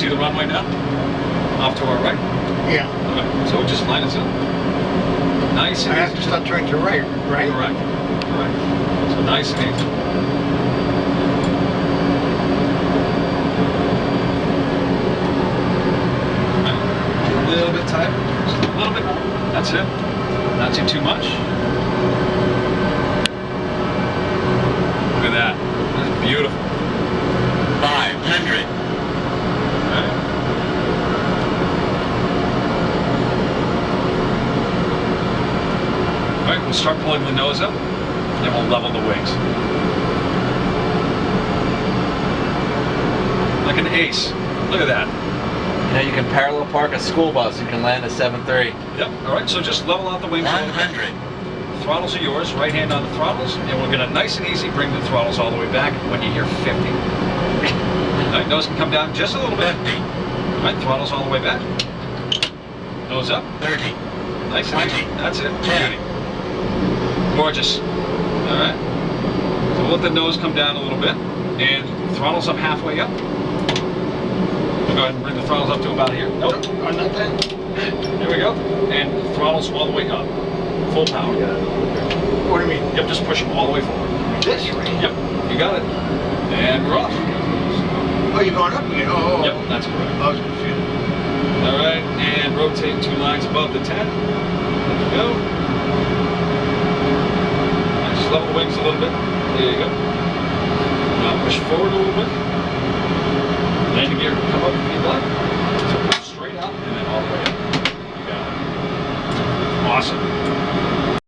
see the runway now? Off to our right? Yeah. Okay. So just line us up. Nice and I easy. have to start turning to right, right? Correct. Correct. So nice and easy. A little bit tighter. Just a little bit. That's it. Not too much. Look at that. That's beautiful. 500. All right, we'll start pulling the nose up, and we'll level the wings. Like an ace. Look at that. You know, you can parallel park a school bus. You can land a 7.3. Yep. All right, so just level out the wings. 100. Throttles are yours. Right hand on the throttles, and we're gonna nice and easy bring the throttles all the way back when you hear 50. All right, nose can come down just a little bit. 50. All right, throttles all the way back. Nose up. 30. Nice and easy. 20. That's it. 10. Beauty. Gorgeous. All right. So we'll let the nose come down a little bit, and throttles up halfway up. We'll go ahead and bring the throttles up to about here. Nope. Oh, not that. There we go. And throttles all the way up. Full power. What do you mean? Yep, just push them all the way forward. This way? Yep, you got it. And we're off. Oh, you're going up again? Oh. Yep, that's correct. I was confused. All right, and rotate 2 lines above the 10. There we go. Nice, just level the wings a little bit. There you go. Now push forward a little bit. Landing gear, come up if you'd like. So push straight out and then all the way up. You got it. Awesome.